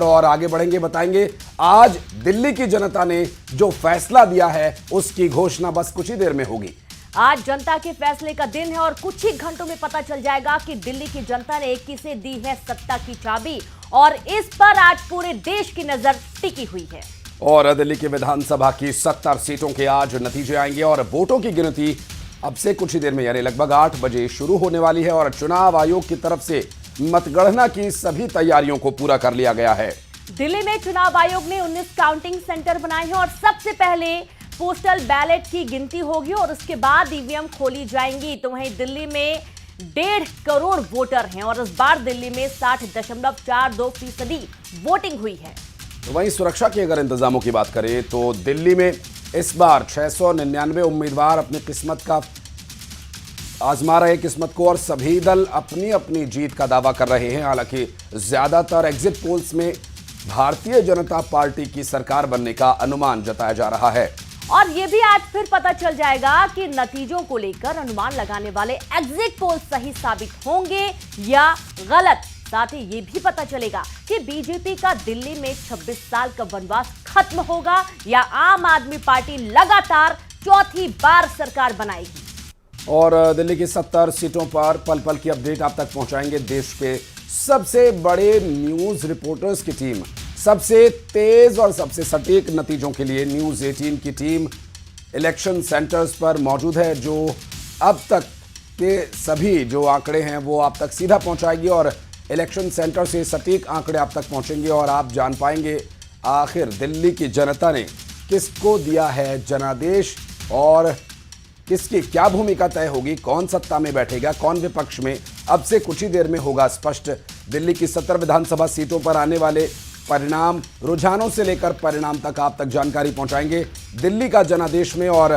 और आगे बढ़ेंगे, बताएंगे आज दिल्ली की जनता ने जो फैसला दिया है उसकी घोषणा बस कुछ ही देर में होगी। आज जनता के फैसले का दिन है और कुछ ही घंटों में पता चल जाएगा कि दिल्ली की जनता ने किसे दी है सत्ता की चाबी, और इस पर आज पूरे देश की नजर टिकी हुई है। और दिल्ली की विधानसभा की 70 सीटों के आज नतीजे आएंगे और वोटों की गिनती अब से कुछ ही देर में यानी लगभग 8 बजे शुरू होने वाली है। और चुनाव आयोग की तरफ से मतगणना की सभी तैयारियों को पूरा कर लिया गया है। दिल्ली में चुनाव आयोग ने 19 काउंटिंग सेंटर बनाए हैं और सबसे पहले पोस्टल बैलेट की गिनती होगी और उसके बाद ईवीएम खोली जाएंगी। तो वहीं दिल्ली में 1.5 करोड़ वोटर हैं और इस बार दिल्ली में 60.42% वोटिंग हुई है। तो वहीं सुरक्षा के अगर इंतजामों की बात करें तो दिल्ली में इस बार 699 उम्मीदवार अपनी किस्मत का आजमा रहे किस्मत को और सभी दल अपनी अपनी जीत का दावा कर रहे हैं। हालांकि ज्यादातर एग्जिट पोल्स में भारतीय जनता पार्टी की सरकार बनने का अनुमान जताया जा रहा है। और ये भी आज फिर पता चल जाएगा कि नतीजों को लेकर अनुमान लगाने वाले एग्जिट पोल सही साबित होंगे या गलत। साथ ही ये भी पता चलेगा कि बीजेपी का दिल्ली में 26 साल का वनवास खत्म होगा या आम आदमी पार्टी लगातार चौथी बार सरकार बनाएगी। और दिल्ली की 70 सीटों पर पल पल की अपडेट आप तक पहुंचाएंगे। देश के सबसे बड़े न्यूज रिपोर्टर्स की टीम, सबसे तेज और सबसे सटीक नतीजों के लिए न्यूज 18 की टीम इलेक्शन सेंटर्स पर मौजूद है, जो अब तक के सभी जो आंकड़े हैं वो आप तक सीधा पहुंचाएगी और इलेक्शन सेंटर से सटीक आंकड़े आप तक पहुंचेंगे और आप जान पाएंगे आखिर दिल्ली की जनता ने किसको दिया है जनादेश और किसकी क्या भूमिका तय होगी, कौन सत्ता में बैठेगा, कौन विपक्ष में। अब से कुछ ही देर में होगा स्पष्ट। दिल्ली की 70 विधानसभा सीटों पर आने वाले परिणाम, रुझानों से लेकर परिणाम तक आप तक जानकारी पहुंचाएंगे दिल्ली का जनादेश में। और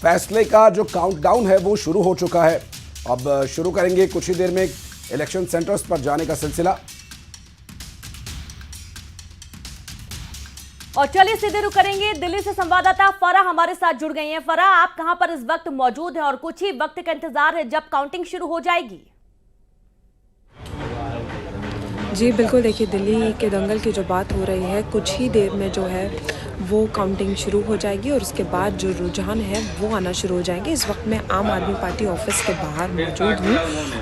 फैसले का जो काउंटडाउन है वो शुरू हो चुका है। अब शुरू करेंगे कुछ ही देर में इलेक्शन सेंटर्स पर जाने का सिलसिला। और चलिए सीधे रुक करेंगे, दिल्ली से संवाददाता फरा हमारे साथ जुड़ गई हैं। फरा, आप कहां पर इस वक्त मौजूद हैं और कुछ ही वक्त का इंतजार है जब काउंटिंग शुरू हो जाएगी? जी बिल्कुल, देखिए दिल्ली के दंगल की जो बात हो रही है, कुछ ही देर में जो है वो काउंटिंग शुरू हो जाएगी और उसके बाद जो रुझान है वो आना शुरू हो जाएंगे। इस वक्त मैं आम आदमी पार्टी ऑफिस के बाहर मौजूद हूँ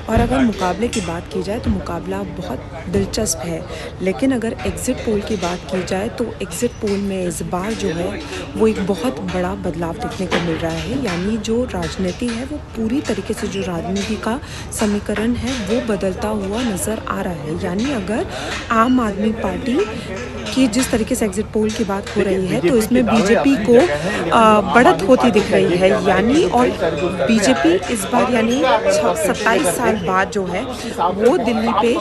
और अगर मुकाबले की बात की जाए तो मुकाबला बहुत दिलचस्प है। लेकिन अगर एग्ज़िट पोल की बात की जाए तो एग्ज़िट पोल में इस बार जो है वो एक बहुत बड़ा बदलाव देखने को मिल रहा है। यानी जो राजनीति है वो पूरी तरीके से, जो राजनीति का समीकरण है वो बदलता हुआ नज़र आ रहा है। यानी अगर आम आदमी पार्टी की जिस तरीके से एग्जिट पोल की बात हो रही है तो इसमें बीजेपी को बढ़त होती दिख रही है। यानी और बीजेपी इस बार यानी 27 साल बाद जो है वो दिल्ली पे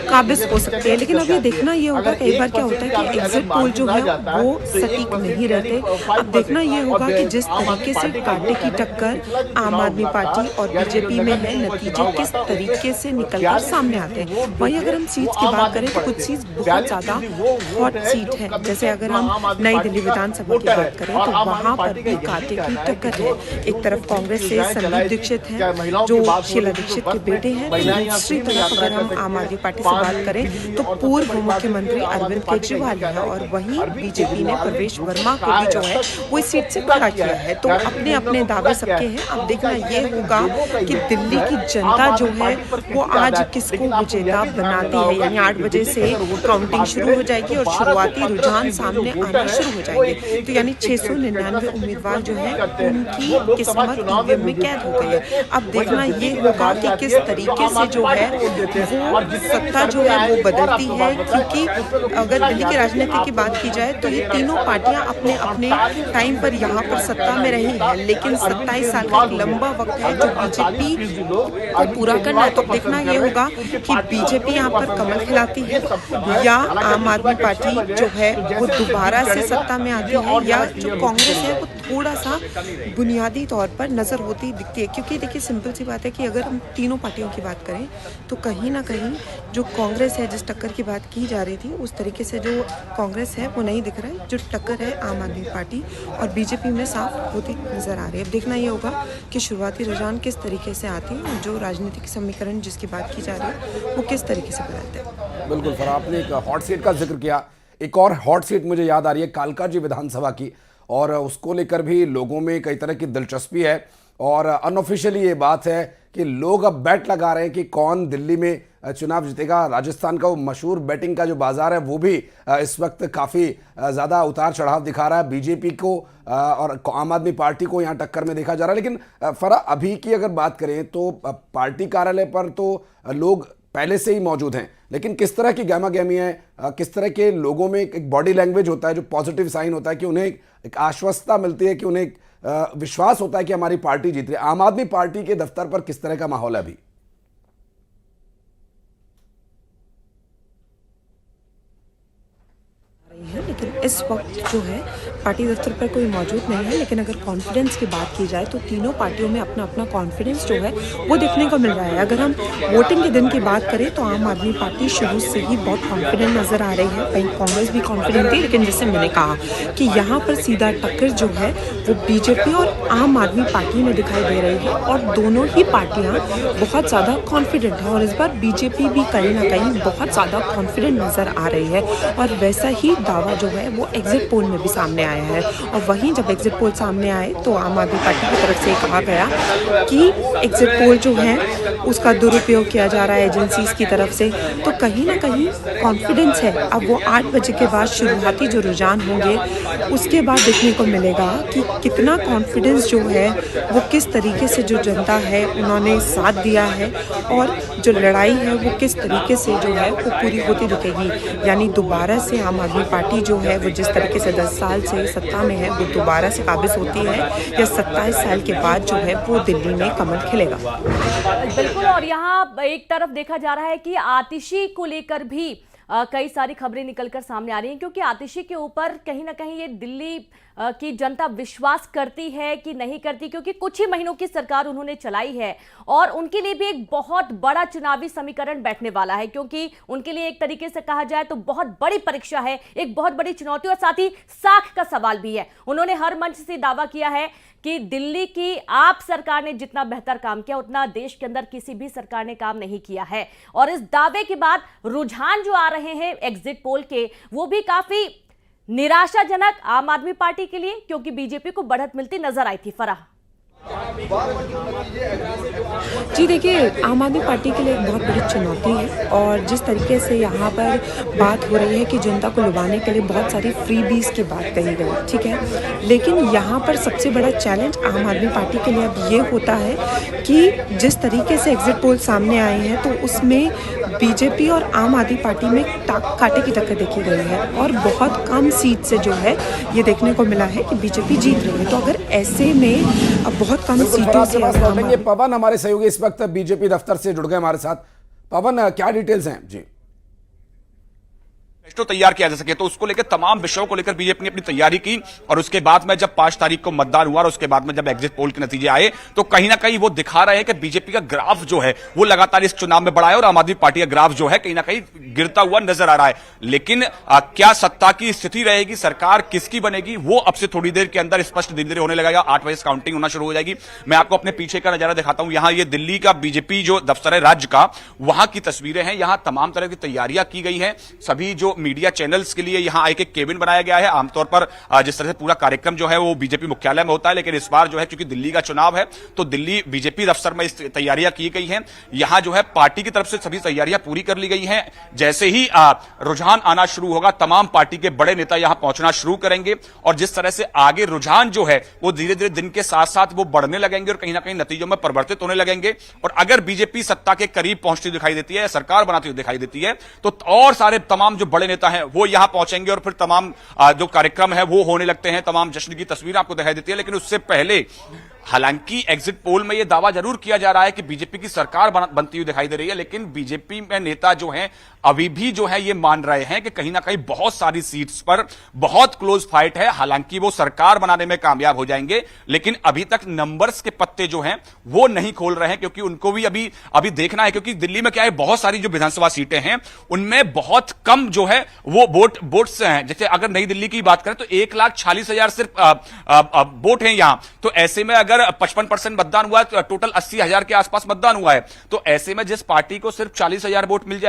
काबिज हो सकती है। लेकिन अब ये देखना ये होगा, कई बार क्या होता है कि एग्जिट पोल जो है वो सटीक नहीं रहते। अब देखना ये होगा कि जिस तरीके से कांटे की टक्कर आम आदमी पार्टी और बीजेपी में है, नतीजे किस तरीके से निकलकर सामने आते हैं। वहीं अगर हम सीट्स की बात करें तो कुछ सीट्स बहुत ज़्यादा हॉट सीट है। जैसे अगर हम नई दिल्ली विधानसभा की बात करें तो वहां पर भी कांटे की टक्कर है। एक तरफ कांग्रेस से संदीप दीक्षित हैं जो शीला दीक्षित के बेटे हैं, दूसरी तरफ अगर हम आम आदमी पार्टी से बात करें तो पूर्व मुख्यमंत्री अरविंद केजरीवाल है और वहीं बीजेपी ने प्रवेश वर्मा को भी जो है वो इस सीट से खड़ा किया है। तो अपने अपने दावे सबके हैं। अब देखना ये होगा कि दिल्ली की जनता जो है वो आज किसको विजेता बनाती है। यानी 8 बजे से काउंटिंग शुरू हो जाएगी और शुरुआती रुझान सामने आना शुरू हो जाएंगे। तो यानी 699 उम्मीदवार जो है उनकी किस्मत ईवीएम में कैद हो गई है। अब देखना ये होगा कि किस तरीके से जो है वो सत्ता जो है वो बदलती है। क्योंकि अगर दिल्ली की राजनीति की बात की जाए तो ये तीनों पार्टियां अपने अपने टाइम पर यहाँ पर सत्ता में रही है, लेकिन 27 साल का एक लंबा वक्त है जो बीजेपी को पूरा करना है। तो देखना ये होगा कि बीजेपी यहाँ पर कमल खिलाती है या आम आदमी पार्टी जो है वो दोबारा से सत्ता में आती है, या जो कांग्रेस है वो थोड़ा सा बुनियादी तौर पर नज़र होती दिखती है। क्योंकि देखिए सिंपल सी बात है कि अगर हम तीनों पार्टियों की बात करें तो कहीं ना कहीं जो कांग्रेस है, जिस टक्कर की बात की जा रही थी, उस तरीके से जो कांग्रेस है वो नहीं दिख रहा है। जो टक्कर है आम आदमी पार्टी और बीजेपी में साफ होती नज़र आ रही है। अब देखना ये होगा कि शुरुआती रुझान किस तरीके से आती है, जो राजनीतिक समीकरण जिसकी बात की जा रही है वो किस तरीके से बदलते हैं। बिल्कुल फराह, आपने एक हॉट सीट का जिक्र किया। एक और हॉट सीट मुझे याद आ रही है कालकाजी विधानसभा की, और उसको लेकर भी लोगों में कई तरह की दिलचस्पी है। और अनऑफिशियली ये बात है कि लोग अब बेट लगा रहे हैं कि कौन दिल्ली में चुनाव जीतेगा। राजस्थान का वो मशहूर बेटिंग का जो बाजार है वो भी इस वक्त काफ़ी ज़्यादा उतार चढ़ाव दिखा रहा है। बीजेपी को और आम आदमी पार्टी को यहाँ टक्कर में देखा जा रहा है। लेकिन फराह, अभी की अगर बात करें तो पार्टी कार्यालय पर तो लोग पहले से ही मौजूद हैं, लेकिन किस तरह की गहमा गहमी है, किस तरह के लोगों में एक बॉडी लैंग्वेज होता है जो पॉजिटिव साइन होता है कि उन्हें एक आश्वस्तता मिलती है, कि उन्हें विश्वास होता है कि हमारी पार्टी जीत रही है। आम आदमी पार्टी के दफ्तर पर किस तरह का माहौल है अभी? लेकिन इस वक्त जो है पार्टी दफ्तर पर कोई मौजूद नहीं है। लेकिन अगर कॉन्फिडेंस की बात की जाए तो तीनों पार्टियों में अपना अपना कॉन्फिडेंस जो है वो देखने को मिल रहा है। अगर हम वोटिंग के दिन की बात करें तो आम आदमी पार्टी शुरू से ही बहुत कॉन्फिडेंट नज़र आ रही है। वहीं कांग्रेस भी कॉन्फिडेंट थी, लेकिन जैसे मैंने कहा कि यहाँ पर सीधा टक्कर जो है वो बीजेपी और आम आदमी पार्टी में दिखाई दे रही है, और दोनों ही पार्टियाँ बहुत ज़्यादा कॉन्फिडेंट हैं। और इस बार बीजेपी भी कहीं ना कहीं बहुत ज़्यादा कॉन्फिडेंट नज़र आ रही है, और वैसा ही दावा जो है वो एग्जिट पोल में भी सामने आया है। और वहीं जब एग्जिट पोल सामने आए तो आम आदमी पार्टी की तरफ से कहा गया कि एग्जिट पोल जो है उसका दुरुपयोग किया जा रहा है एजेंसीज की तरफ से। तो कहीं ना कहीं कॉन्फिडेंस है। अब वो 8 बजे के बाद शुरुआती जो रुझान होंगे उसके बाद देखने को मिलेगा कि कितना कॉन्फिडेंस जो है वो किस तरीके से जो जनता है उन्होंने साथ दिया है, और जो लड़ाई है वो किस तरीके से जो है वो पूरी होती दिखेगी। यानी दोबारा से आम आदमी पार्टी जो है वो जिस तरीके से 10 साल से सत्ता में है वो दोबारा से काबिज होती है, या 27 साल के बाद जो है वो दिल्ली में कमल खिलेगा। बिल्कुल। और यहाँ एक तरफ देखा जा रहा है कि आतिशी को लेकर भी कई सारी खबरें निकलकर सामने आ रही हैं, क्योंकि आतिशी के ऊपर कहीं ना कहीं ये दिल्ली की जनता विश्वास करती है कि नहीं करती, क्योंकि कुछ ही महीनों की सरकार उन्होंने चलाई है और उनके लिए भी एक बहुत बड़ा चुनावी समीकरण बैठने वाला है। क्योंकि उनके लिए एक तरीके से कहा जाए तो बहुत बड़ी परीक्षा है, एक बहुत बड़ी चुनौती, और साथ ही साख का सवाल भी है। उन्होंने हर मंच से दावा किया है कि दिल्ली की आप सरकार ने जितना बेहतर काम किया उतना देश के अंदर किसी भी सरकार ने काम नहीं किया है। और इस दावे के बाद रुझान जो आ रहे हैं एग्जिट पोल के वो भी काफी निराशाजनक आम आदमी पार्टी के लिए, क्योंकि बीजेपी को बढ़त मिलती नजर आई थी। फराह जी देखिए, आम आदमी पार्टी के लिए एक बहुत बड़ी चुनौती है, और जिस तरीके से यहाँ पर बात हो रही है कि जनता को लुभाने के लिए बहुत सारी फ्रीबीज की बात कही गई, ठीक है, लेकिन यहाँ पर सबसे बड़ा चैलेंज आम आदमी पार्टी के लिए अब ये होता है कि जिस तरीके से एग्जिट पोल सामने आए हैं तो उसमें बीजेपी और आम आदमी पार्टी में कांटे की टक्कर देखी गई है, और बहुत कम सीट से जो है ये देखने को मिला है कि बीजेपी जीत रही है। तो अगर ऐसे में अब बहुत कम सीटों से पवन हमारे सहयोगी इस वक्त बीजेपी दफ्तर से जुड़ गए हमारे साथ। पवन, क्या डिटेल्स हैं जी? तो तैयार किया जा सके, तो उसको लेकर तमाम विषयों को लेकर बीजेपी ने अपनी तैयारी की, और उसके बाद में जब 5 तारीख को मतदान हुआ और उसके बाद में जब एग्जिट पोल के नतीजे आए तो कहीं ना कहीं वो दिखा रहे हैं कि बीजेपी का ग्राफ जो है वो लगातार इस चुनाव में बढ़ा है, और आम आदमी पार्टी का ग्राफ जो है कहीं ना कहीं गिरता हुआ नजर आ रहा है। लेकिन क्या सत्ता की स्थिति रहेगी, सरकार किसकी बनेगी, वो अब से थोड़ी देर के अंदर स्पष्ट धीरे धीरे होने लगेगा। 8 बजे काउंटिंग होना शुरू हो जाएगी। मैं आपको अपने पीछे का नजारा दिखाता हूं। यहां ये दिल्ली का बीजेपी जो दफ्तर है राज्य का, वहां की तस्वीरें हैं। यहां तमाम तरह की तैयारियां की गई हैं। सभी जो मीडिया चैनल्स के लिए यहां एक केबिन बनाया गया है। आमतौर पर जिस तरह से पूरा कार्यक्रम जो है वो बीजेपी मुख्यालय में होता है, लेकिन इस बार जो है क्योंकि दिल्ली का चुनाव है तो दिल्ली बीजेपी दफ्तर में इस तैयारियां की गई हैं। यहां जो है पार्टी की तरफ से सभी तैयारियां पूरी कर ली गई हैं। जैसे ही रुझान आना शुरू होगा तमाम पार्टी के बड़े नेता यहां पहुंचना शुरू करेंगे, और जिस तरह से आगे रुझान जो है वो धीरे धीरे दिन के साथ साथ वो बढ़ने लगेंगे और कहीं ना कहीं नतीजों में परिवर्तित होने लगेंगे। और अगर बीजेपी सत्ता के करीब पहुंचती दिखाई देती है, सरकार बनाती हुई दिखाई देती है, तो और सारे तमाम जो बड़े नेता हैं वो यहां पहुंचेंगे, और फिर तमाम जो कार्यक्रम है वो होने लगते हैं। तमाम जश्न की तस्वीर आपको दिखाई देती है। लेकिन उससे पहले हालांकि एग्जिट पोल में यह दावा जरूर किया जा रहा है कि बीजेपी की सरकार बनती हुई दिखाई दे रही है, लेकिन बीजेपी में नेता जो हैं अभी भी जो है ये मान रहे हैं कि कहीं ना कहीं बहुत सारी सीट्स पर बहुत क्लोज फाइट है। हालांकि वो सरकार बनाने में कामयाब हो जाएंगे, लेकिन अभी तक नंबर्स के पत्ते जो हैं वो नहीं खोल रहे हैं, क्योंकि उनको भी अभी देखना है। क्योंकि दिल्ली में क्या है, बहुत सारी जो विधानसभा सीटें हैं उनमें बहुत कम जो है वो वोट्स हैं। जैसे अगर नई दिल्ली की बात करें तो 1,46,000 सिर्फ वोट हैं यहां। तो ऐसे में अगर 55% मतदान हुआ है, टोटल 80,000 के आसपास मतदान हुआ है, तो ऐसे में जिस पार्टी को सिर्फ 40,000 वोट मिल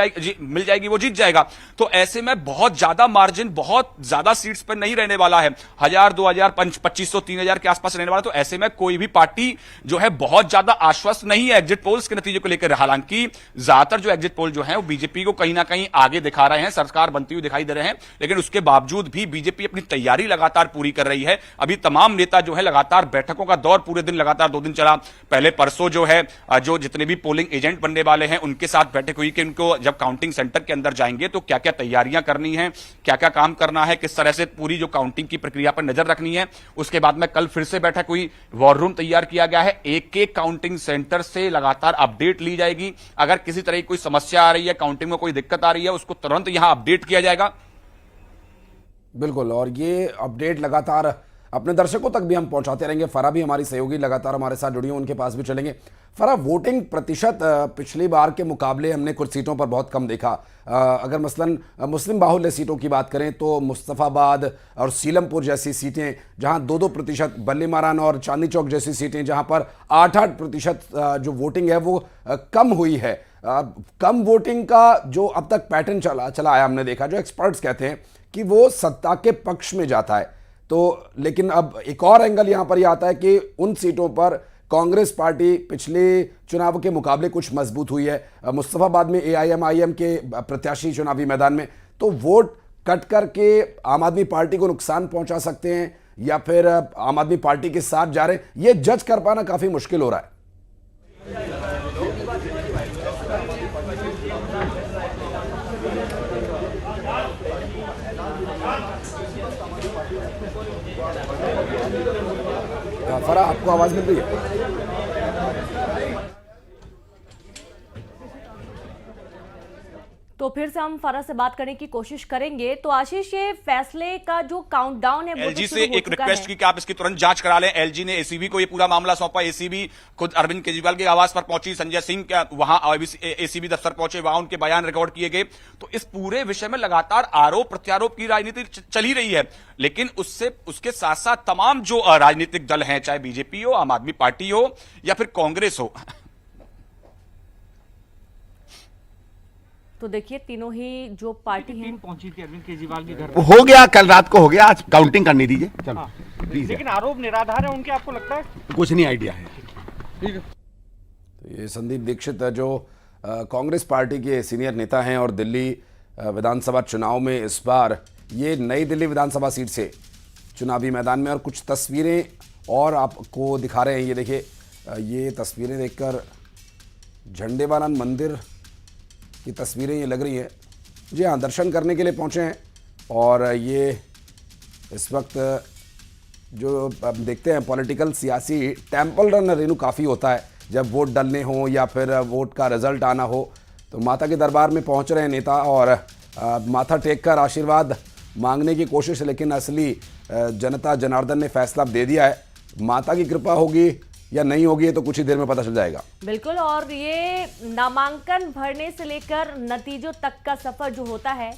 जाएगी वो जीत जाएगा। तो ऐसे में बहुत ज्यादा मार्जिन, बहुत ज्यादा सीट्स पर नहीं रहने वाला है, 1,000, 2,000, 2,500, 3,000 के आसपास रहने वाला। तो ऐसे में कोई भी पार्टी जो है बहुत ज्यादा आश्वस्त नहीं है एग्जिट पोल्स के नतीजे को लेकर। हालांकि ज्यादातर जो एग्जिट पोल जो है वो बीजेपी को कहीं ना कहीं आगे दिखा रहे हैं, सरकार बनती हुई दिखाई दे रहे हैं, लेकिन उसके बावजूद भी बीजेपी अपनी तैयारी लगातार पूरी कर रही है। अभी तमाम नेता जो है लगातार बैठकों का दौर पूरे दिन लगातार 2 दिन चला। पहले परसों जो है जो जितने भी पोलिंग एजेंट बनने वाले हैं उनके साथ बैठक हुई कि उनको जब काउंटिंग सेंटर के अंदर जाएंगे तो क्या क्या तैयारियां करनी है, क्या क्या काम करना है, किस तरह से पूरी जो काउंटिंग की प्रक्रिया पर नजर रखनी है। उसके बाद में कल फिर से बैठक हुई, वॉर रूम तैयार किया गया है, एक एक काउंटिंग सेंटर से लगातार अपडेट ली जाएगी। अगर किसी तरह की कोई समस्या आ रही है, काउंटिंग में कोई दिक्कत आ रही है, उसको तुरंत यहां अपडेट किया जाएगा। बिल्कुल, और ये अपडेट लगातार अपने दर्शकों तक भी हम पहुंचाते रहेंगे। फरा भी हमारी सहयोगी लगातार हमारे साथ जुड़ी हैं, उनके पास भी चलेंगे। फरा, वोटिंग प्रतिशत पिछली बार के मुकाबले हमने कुछ सीटों पर बहुत कम देखा। अगर मसलन मुस्लिम बाहुल्य सीटों की बात करें तो मुस्तफ़ाबाद और सीलमपुर जैसी सीटें जहां 2-2%, बल्लीमारान और चांदनी चौक जैसी सीटें जहां पर 8-8% जो वोटिंग है वो कम हुई है। कम वोटिंग का जो अब तक पैटर्न चला आया, हमने देखा, जो एक्सपर्ट्स कहते हैं कि वो सत्ता के पक्ष में जाता है। तो लेकिन अब एक और एंगल यहां पर यह आता है कि उन सीटों पर कांग्रेस पार्टी पिछले चुनाव के मुकाबले कुछ मजबूत हुई है। मुस्तफाबाद में AIM के प्रत्याशी चुनावी मैदान में, तो वोट कट करके आम आदमी पार्टी को नुकसान पहुंचा सकते हैं या फिर आम आदमी पार्टी के साथ जा रहे हैं, ये जज कर पाना काफी मुश्किल हो रहा है। फरा, आपको आवाज मिल रही है? तो फिर से हम फरा से बात करने की कोशिश करेंगे। तो आशीष, ये फैसले का जो काउंटडाउन है वो एलजी से एक रिक्वेस्ट की कि आप इसकी तुरंत जांच करा लें। एलजी ने एसीबी को ये पूरा मामला सौंपा। एसीबी खुद अरविंद केजरीवाल के आवास पर पहुंची, संजय सिंह वहां एसीबी दफ्तर पहुंचे, वहां उनके बयान रिकॉर्ड किए गए। तो इस पूरे विषय में लगातार आरोप प्रत्यारोप की राजनीति चली रही है, लेकिन उसके साथ साथ तमाम जो राजनीतिक दल हैं, चाहे बीजेपी हो, आम आदमी पार्टी हो या फिर कांग्रेस हो, तो देखिए तीनों ही जो पार्टी है पहुंची थी अरविंद केजरीवाल के घर पर। हो गया, कल रात को हो गया, आज काउंटिंग करनी दीजिए। चलो प्लीज। लेकिन आरोप निराधार है उनके, आपको लगता है? कुछ नहीं आइडिया है। ठीक है। तो ये संदीप दीक्षित जो कांग्रेस पार्टी के सीनियर नेता हैं और दिल्ली विधानसभा चुनाव में इस बार ये नई दिल्ली विधानसभा सीट से चुनावी मैदान में, और कुछ तस्वीरें और आपको दिखा रहे हैं। ये देखिए, ये तस्वीरें देखकर झंडे वाला मंदिर की तस्वीरें ये लग रही हैं। जी हाँ, दर्शन करने के लिए पहुंचे हैं। और ये इस वक्त जो अब देखते हैं पॉलिटिकल सियासी टेम्पल रन रेनू काफ़ी होता है जब वोट डालने हो या फिर वोट का रिजल्ट आना हो। तो माता के दरबार में पहुंच रहे हैं नेता और माथा टेक कर आशीर्वाद मांगने की कोशिश। लेकिन असली जनता जनार्दन ने फैसला दे दिया है। माता की कृपा होगी या नहीं होगी ये तो कुछ ही देर में पता चल जाएगा। बिल्कुल, और ये नामांकन भरने से लेकर नतीजों तक का सफर जो होता है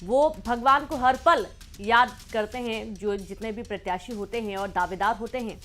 वो भगवान को हर पल याद करते हैं जो जितने भी प्रत्याशी होते हैं और दावेदार होते हैं।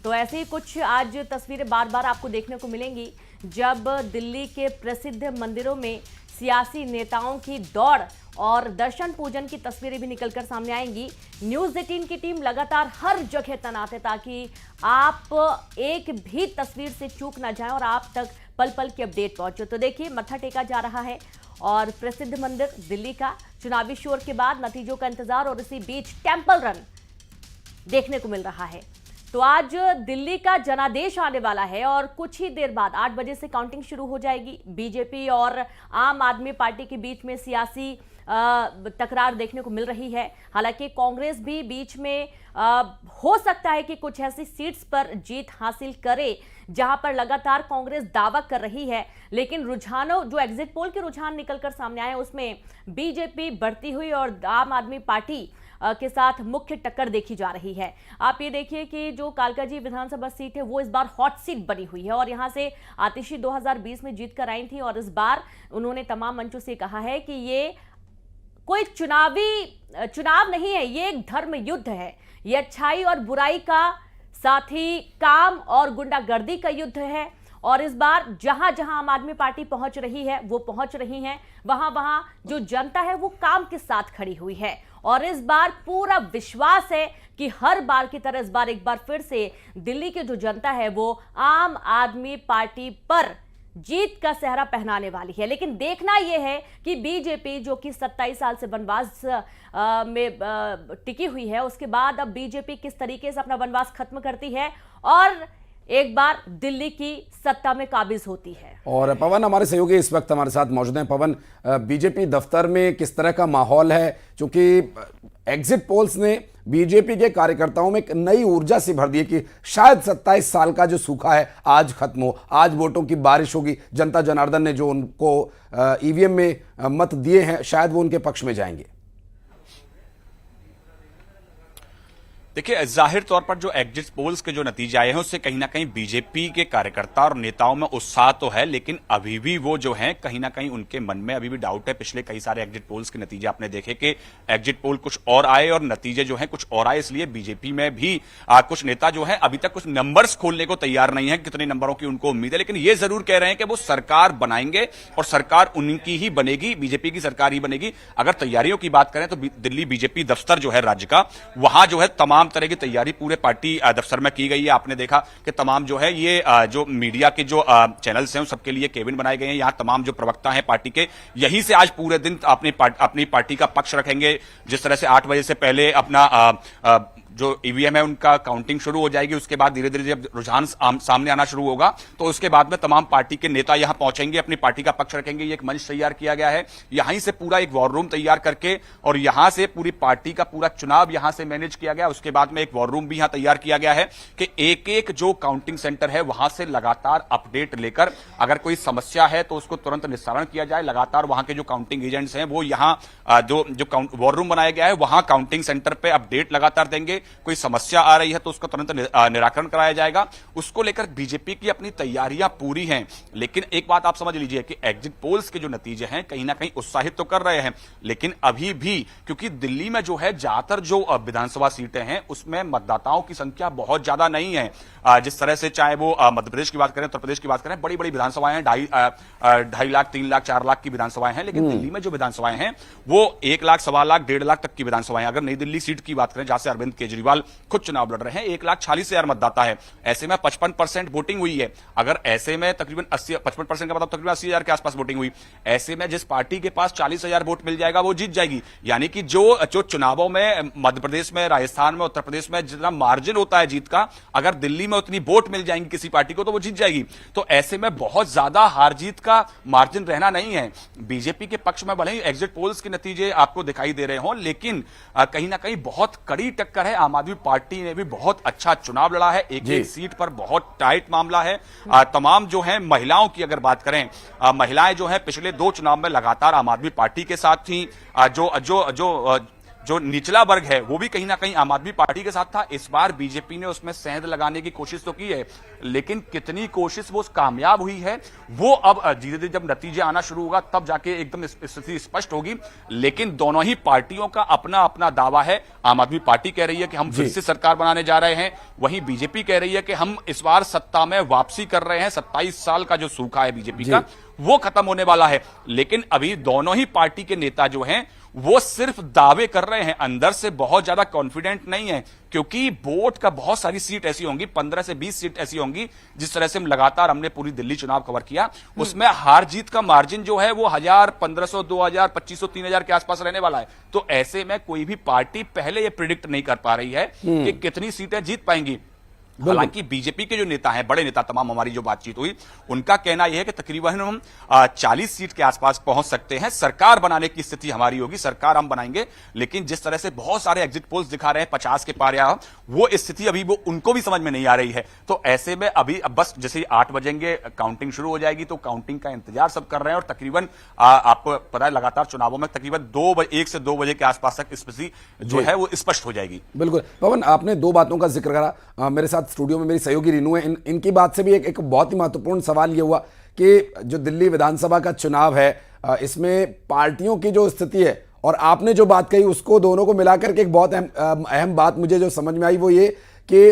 तो ऐसे ही कुछ आज तस्वीरें बार बार आपको देखने को मिलेंगी जब दिल्ली के प्रसिद्ध मंदिरों में सियासी नेताओं की दौड़ और दर्शन पूजन की तस्वीरें भी निकलकर सामने आएंगी। न्यूज़ 18 की टीम लगातार हर जगह तैनात है ताकि आप एक भी तस्वीर से चूक ना जाएं और आप तक पल पल की अपडेट पहुंचे। तो देखिए, मत्था टेका जा रहा है और प्रसिद्ध मंदिर दिल्ली का चुनावी शोर के बाद नतीजों का इंतजार और इसी बीच टेम्पल रन देखने को मिल रहा है। तो आज दिल्ली का जनादेश आने वाला है और कुछ ही देर बाद 8 बजे से काउंटिंग शुरू हो जाएगी। बीजेपी और आम आदमी पार्टी के बीच में सियासी तकरार देखने को मिल रही है। हालांकि कांग्रेस भी बीच में हो सकता है कि कुछ ऐसी सीट्स पर जीत हासिल करे जहां पर लगातार कांग्रेस दावा कर रही है, लेकिन रुझानों जो एग्जिट पोल के रुझान निकलकर सामने आए उसमें बीजेपी बढ़ती हुई और आम आदमी पार्टी के साथ मुख्य टक्कर देखी जा रही है। आप ये देखिए कि जो कालकाजी विधानसभा सीट है वो इस बार हॉट सीट बनी हुई है और यहां से आतिशी 2020 में जीत कर आई थी और इस बार उन्होंने तमाम मंचों से कहा है कि ये कोई चुनाव नहीं है, ये एक धर्म युद्ध है, ये अच्छाई और बुराई का, साथ ही काम और गुंडागर्दी का युद्ध है। और इस बार जहां जहां आम आदमी पार्टी पहुंच रही है वो पहुंच रही है, वहां वहां जो जनता है वो काम के साथ खड़ी हुई है। और इस बार पूरा विश्वास है कि हर बार की तरह इस बार एक बार फिर से दिल्ली की जो जनता है वो आम आदमी पार्टी पर जीत का सेहरा पहनाने वाली है। लेकिन देखना यह है कि बीजेपी जो कि 27 साल से वनवास में टिकी हुई है, उसके बाद अब बीजेपी किस तरीके से अपना वनवास खत्म करती है और एक बार दिल्ली की सत्ता में काबिज होती है। और पवन हमारे सहयोगी इस वक्त हमारे साथ मौजूद हैं। पवन, बीजेपी दफ्तर में किस तरह का माहौल है, क्योंकि एग्जिट पोल्स ने बीजेपी के कार्यकर्ताओं में एक नई ऊर्जा सी भर दी है कि शायद 27 साल का जो सूखा है आज खत्म हो, आज वोटों की बारिश होगी, जनता जनार्दन ने जो उनको ईवीएम में मत दिए हैं शायद वो उनके पक्ष में जाएंगे। देखिए, जाहिर तौर पर जो एग्जिट पोल्स के जो नतीजे आए हैं उससे कहीं ना कहीं बीजेपी के कार्यकर्ता और नेताओं में उत्साह तो है, लेकिन अभी भी वो जो हैं कहीं ना कहीं उनके मन में अभी भी डाउट है। पिछले कई सारे एग्जिट पोल्स के नतीजे आपने देखे कि एग्जिट पोल कुछ और आए और नतीजे जो हैं कुछ और आए, इसलिए बीजेपी में भी कुछ नेता जो है अभी तक कुछ नंबर्स खोलने को तैयार नहीं है, कितने नंबरों की उनको उम्मीद है, लेकिन ये जरूर कह रहे हैं कि वो सरकार बनाएंगे और सरकार उनकी ही बनेगी, बीजेपी की सरकार ही बनेगी। अगर तैयारियों की बात करें तो दिल्ली बीजेपी दफ्तर जो है राज्य का, वहां जो है तमाम तरह की तैयारी पूरे पार्टी दफ्तर में की गई है। आपने देखा कि तमाम जो है ये जो मीडिया के जो चैनल्स हैं सबके लिए केबिन बनाए गए हैं। यहां तमाम जो प्रवक्ता हैं पार्टी के यहीं से आज पूरे दिन अपनी पार्टी का पक्ष रखेंगे। जिस तरह से 8 बजे से पहले अपना जो ईवीएम है उनका काउंटिंग शुरू हो जाएगी, उसके बाद धीरे धीरे जब रुझान सामने आना शुरू होगा तो उसके बाद में तमाम पार्टी के नेता यहां पहुंचेंगे, अपनी पार्टी का पक्ष रखेंगे। ये एक मंच तैयार किया गया है, यहीं से पूरा एक वॉर रूम तैयार करके और यहां से पूरी पार्टी का पूरा चुनाव यहां से मैनेज किया गया। उसके बाद में एक वॉर रूम भी यहां तैयार किया गया है कि एक एक जो काउंटिंग सेंटर है वहां से लगातार अपडेट लेकर अगर कोई समस्या है तो उसको तुरंत निस्तारण किया जाए। लगातार वहां के जो काउंटिंग एजेंट्स हैं वो यहां जो वॉर रूम बनाया गया है वहां काउंटिंग सेंटर पे अपडेट लगातार देंगे। कोई समस्या आ रही है तो उसका तुरंत निराकरण कराया जाएगा। उसको लेकर बीजेपी की अपनी तैयारियां पूरी हैं, लेकिन एक बात आप समझ लीजिए कि एग्जिट पोल्स के जो नतीजे हैं कहीं ना कहीं उत्साहित तो कर रहे हैं, लेकिन अभी भी क्योंकि दिल्ली में जो है ज्यादातर जो विधानसभा सीटें हैं उसमें मतदाताओं की संख्या बहुत ज्यादा नहीं है। जिस तरह से चाहे वो मध्य प्रदेश की बात करें, उत्तर प्रदेश की बात करें, बड़ी बड़ी विधानसभाएं हैं, 2.5 लाख 3 लाख 4 लाख की विधानसभाएं हैं, लेकिन दिल्ली में जो विधानसभाएं हैं वो 1 लाख 1.25 लाख 1.5 लाख तक की विधानसभाएं। अगर नई दिल्ली सीट की बात करें जहां से अरविंद केजरीवाल खुद चुनाव लड़ रहे हैं, 1,40,000 मतदाता है, ऐसे में 55% वोटिंग हुई है। अगर ऐसे में तकरीबन 55% का मतलब तकरीबन 80,000 के आसपास वोटिंग हुई, ऐसे में जिस पार्टी के पास 40,000 वोट मिल जाएगा वो जीत जाएगी। यानी कि जो चुनावों में मध्य प्रदेश में, राजस्थान में, उत्तर प्रदेश में जितना मार्जिन होता है जीत का, अगर दिल्ली में उतनी वोट मिल जाएंगी किसी पार्टी को तो वो जीत जाएगी। तो ऐसे में बहुत ज्यादा हार जीत का मार्जिन रहना नहीं है। बीजेपी के पक्ष में भले ही एग्जिट पोल्स के नतीजे आपको दिखाई दे रहे हों, लेकिन कहीं ना कहीं बहुत कड़ी टक्कर है। आम आदमी पार्टी ने भी बहुत अच्छा चुनाव लड़ा है, एक एक सीट पर बहुत टाइट मामला है। तमाम जो है महिलाओं की अगर बात करें, महिलाएं जो है पिछले 2 चुनाव में लगातार आम आदमी पार्टी के साथ थी। जो निचला वर्ग है वो भी कहीं ना कहीं आम आदमी पार्टी के साथ था। इस बार बीजेपी ने उसमें सेंध लगाने की कोशिश तो की है, लेकिन कितनी कोशिश वो कामयाब हुई है वो अब धीरे धीरे जब नतीजे आना शुरू होगा तब जाके एकदम स्थिति स्पष्ट होगी। लेकिन दोनों ही पार्टियों का अपना अपना दावा है। आम आदमी पार्टी कह रही है कि हम फिर से सरकार बनाने जा रहे हैं, वहीं बीजेपी कह रही है कि हम इस बार सत्ता में वापसी कर रहे हैं। 27 साल का जो सूखा है बीजेपी का वो खत्म होने वाला है। लेकिन अभी दोनों ही पार्टी के नेता जो हैं वो सिर्फ दावे कर रहे हैं, अंदर से बहुत ज्यादा कॉन्फिडेंट नहीं है, क्योंकि वोट का बहुत सारी सीट ऐसी होंगी, 15 से 20 सीट ऐसी होंगी जिस तरह से हम लगातार हमने पूरी दिल्ली चुनाव कवर किया, उसमें हार जीत का मार्जिन जो है वो 1000, 1500, 2000, 2500, 3000 के आसपास रहने वाला है। तो ऐसे में कोई भी पार्टी पहले ये प्रिडिक्ट नहीं कर पा रही है कि कितनी सीटें जीत पाएंगी। हालांकि बीजेपी के जो नेता हैं, बड़े नेता, तमाम हमारी जो बातचीत हुई, उनका कहना यह है कि तकरीबन हम 40 सीट के आसपास पहुंच सकते हैं। सरकार बनाने की स्थिति हमारी होगी, सरकार हम बनाएंगे, लेकिन जिस तरह से बहुत सारे एग्जिट पोल्स दिखा रहे हैं 50 के पार, या वो स्थिति अभी वो उनको भी समझ में नहीं आ रही है। तो ऐसे में अभी अब बस जैसे 8 बजेंगे काउंटिंग शुरू हो जाएगी, तो काउंटिंग का इंतजार सब कर रहे हैं। और तकरीबन आपको पता है लगातार चुनावों में तकरीबन 1 से 2 बजे के आसपास तक स्थिति जो है वो स्पष्ट हो जाएगी। बिल्कुल पवन, आपने 2 बातों का जिक्र करा। मेरे साथ स्टूडियो में मेरी सहयोगी रीनू है। इनकी बात से भी एक बहुत ही महत्वपूर्ण सवाल ये हुआ कि जो दिल्ली विधानसभा का चुनाव है, इसमें पार्टियों की जो स्थिति है और आपने जो बात कही, उसको दोनों को मिलाकर के एक बहुत अहम बात मुझे जो समझ में आई वो ये कि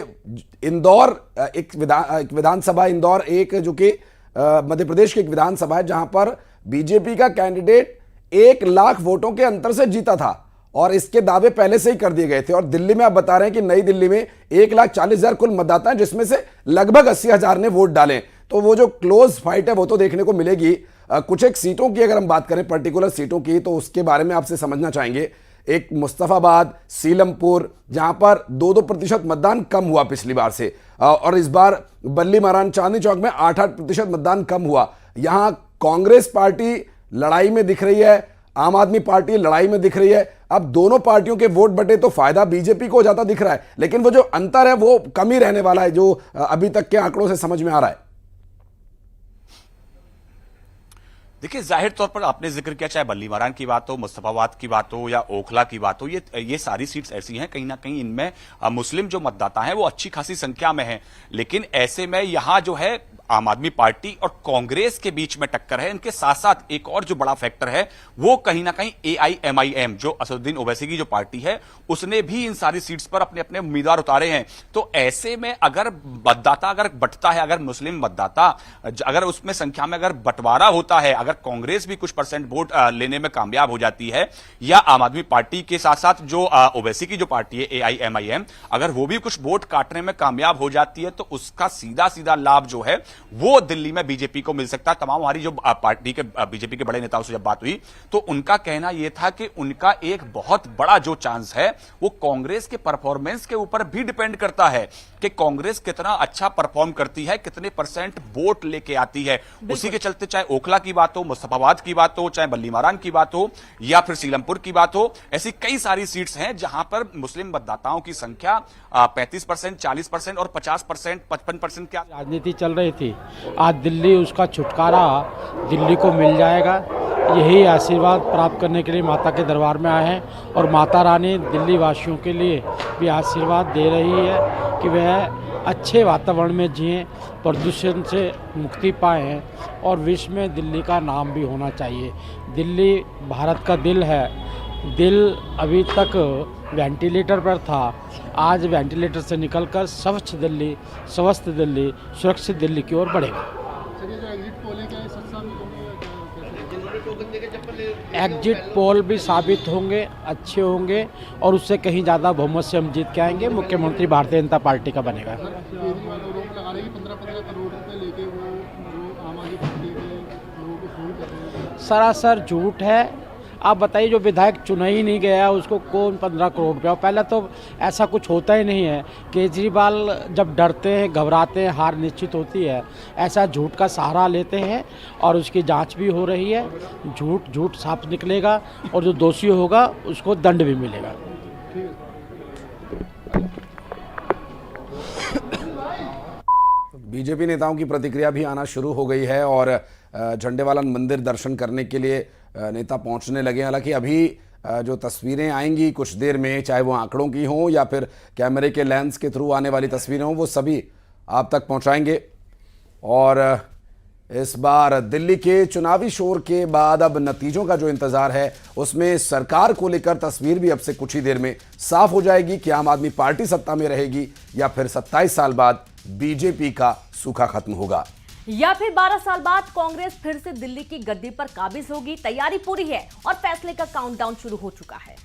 इंदौर एक विधानसभा, इंदौर एक जो कि मध्य प्रदेश की एक विधानसभा है जहां पर बीजेपी का कैंडिडेट 1 लाख वोटों के अंतर से जीता था और इसके दावे पहले से ही कर दिए गए थे। और दिल्ली में आप बता रहे हैं कि नई दिल्ली में 1,40,000 कुल मतदाता हैं, जिसमें से लगभग 80,000 ने वोट डाले। तो वो जो क्लोज फाइट है वो तो देखने को मिलेगी। कुछ एक सीटों की अगर हम बात करें, पर्टिकुलर सीटों की, तो उसके बारे में आपसे समझना चाहेंगे। एक मुस्तफाबाद, सीलमपुर, जहां पर 2-2% मतदान कम हुआ पिछली बार से, और इस बार बल्ली महाराज चांदनी चौक में 8-8% मतदान कम हुआ। यहां कांग्रेस पार्टी लड़ाई में दिख रही है, आम आदमी पार्टी लड़ाई में दिख रही है। अब दोनों पार्टियों के वोट बटे तो फायदा बीजेपी को ज्यादा दिख रहा है, लेकिन वो जो अंतर है वो कम ही रहने वाला है, जो अभी तक के आंकड़ों से समझ में आ रहा है। देखिए, जाहिर तौर पर आपने जिक्र किया, चाहे बल्ली महाराज की बात हो, मुस्तफाबाद की बात हो या ओखला की बात हो, ये सारी सीट्स ऐसी हैं, कहीं ना कहीं इनमें मुस्लिम जो मतदाता हैं वो अच्छी खासी संख्या में हैं। लेकिन ऐसे में यहां जो है आम आदमी पार्टी और कांग्रेस के बीच में टक्कर है। इनके साथ साथ एक और जो बड़ा फैक्टर है वो कहीं ना कहीं AIMIM, जो असदुद्दीन ओवैसी की जो पार्टी है, उसने भी इन सारी सीट्स पर अपने अपने उम्मीदवार उतारे हैं। तो ऐसे में अगर मतदाता अगर बंटता है, अगर मुस्लिम मतदाता अगर उसमें संख्या में अगर बंटवारा होता है, अगर कांग्रेस भी कुछ % वोट लेने में कामयाब हो जाती है, या आम आदमी पार्टी के साथ साथ जो ओवैसी की जो पार्टी है AIMIM, अगर वो भी कुछ वोट काटने में कामयाब हो जाती है, तो उसका सीधा सीधा लाभ जो है वो दिल्ली में बीजेपी को मिल सकता है। तमाम हमारी जो पार्टी के बीजेपी के बड़े नेताओं से जब बात हुई तो उनका कहना यह था कि उनका एक बहुत बड़ा जो चांस है वो कांग्रेस के परफॉर्मेंस के ऊपर भी डिपेंड करता है कि कांग्रेस कितना अच्छा परफॉर्म करती है, कितने % वोट लेके आती है। उसी के चलते चाहे ओखला की बात हो, मुस्तफाबाद की बात हो, चाहे बल्ली महाराज की बात हो या फिर सीलमपुर की बात हो, ऐसी कई सारी सीट्स हैं जहां पर मुस्लिम मतदाताओं की संख्या 35%, 40% और 50%, 55% क्या राजनीति चल रही थी, आज दिल्ली उसका छुटकारा दिल्ली को मिल जाएगा। यही आशीर्वाद प्राप्त करने के लिए माता के दरबार में आए हैं और माता रानी दिल्ली वासियों के लिए भी आशीर्वाद दे रही है कि वह अच्छे वातावरण में जिएं, प्रदूषण से मुक्ति पाएं और विश्व में दिल्ली का नाम भी होना चाहिए। दिल्ली भारत का दिल है। दिल अभी तक वेंटिलेटर पर था, आज वेंटिलेटर से निकलकर स्वच्छ दिल्ली, स्वस्थ दिल्ली, सुरक्षित दिल्ली की ओर बढ़ेगा। एग्जिट पोल भी साबित होंगे, अच्छे होंगे और उससे कहीं ज़्यादा बहुमत से हम जीत के आएंगे। मुख्यमंत्री भारतीय जनता पार्टी का बनेगा। सरासर झूठ है। आप बताइए, जो विधायक चुना ही नहीं गया उसको कौन 15 करोड़ रुपया? पहले तो ऐसा कुछ होता ही नहीं है। केजरीवाल जब डरते हैं, घबराते हैं, हार निश्चित होती है, ऐसा झूठ का सहारा लेते हैं और उसकी जांच भी हो रही है। झूठ साफ निकलेगा और जो दोषी होगा उसको दंड भी मिलेगा। बीजेपी नेताओं की प्रतिक्रिया भी आना शुरू हो गई है और झंडेवालन मंदिर दर्शन करने के लिए नेता पहुंचने लगे। हालांकि अभी जो तस्वीरें आएंगी कुछ देर में, चाहे वो आंकड़ों की हों या फिर कैमरे के लेंस के थ्रू आने वाली तस्वीरें हों, वो सभी आप तक पहुंचाएंगे। और इस बार दिल्ली के चुनावी शोर के बाद अब नतीजों का जो इंतजार है उसमें सरकार को लेकर तस्वीर भी अब से कुछ ही देर में साफ हो जाएगी कि आम आदमी पार्टी सत्ता में रहेगी या फिर 27 साल बाद बीजेपी का सूखा खत्म होगा, या फिर 12 साल बाद कांग्रेस फिर से दिल्ली की गद्दी पर काबिज होगी। तैयारी पूरी है और फैसले का काउंटडाउन शुरू हो चुका है।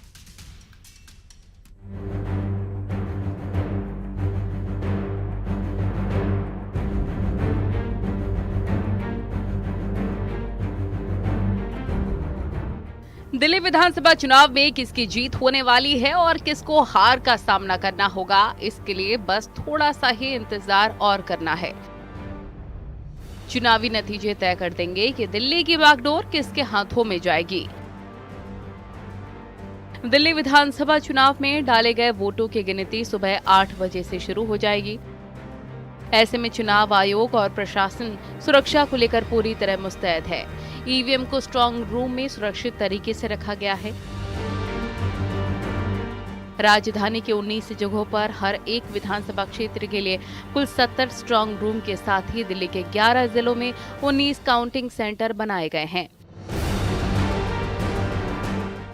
दिल्ली विधानसभा चुनाव में किसकी जीत होने वाली है और किसको हार का सामना करना होगा, इसके लिए बस थोड़ा सा ही इंतजार और करना है। चुनावी नतीजे तय कर देंगे कि दिल्ली की बागडोर किसके हाथों में जाएगी। दिल्ली विधानसभा चुनाव में डाले गए वोटों की गिनती सुबह 8 बजे से शुरू हो जाएगी। ऐसे में चुनाव आयोग और प्रशासन सुरक्षा को लेकर पूरी तरह मुस्तैद है। ईवीएम को स्ट्रांग रूम में सुरक्षित तरीके से रखा गया है। राजधानी के 19 जगहों पर हर एक विधानसभा क्षेत्र के लिए कुल 70 स्ट्रांग रूम के साथ ही दिल्ली के 11 जिलों में 19 काउंटिंग सेंटर बनाए गए हैं।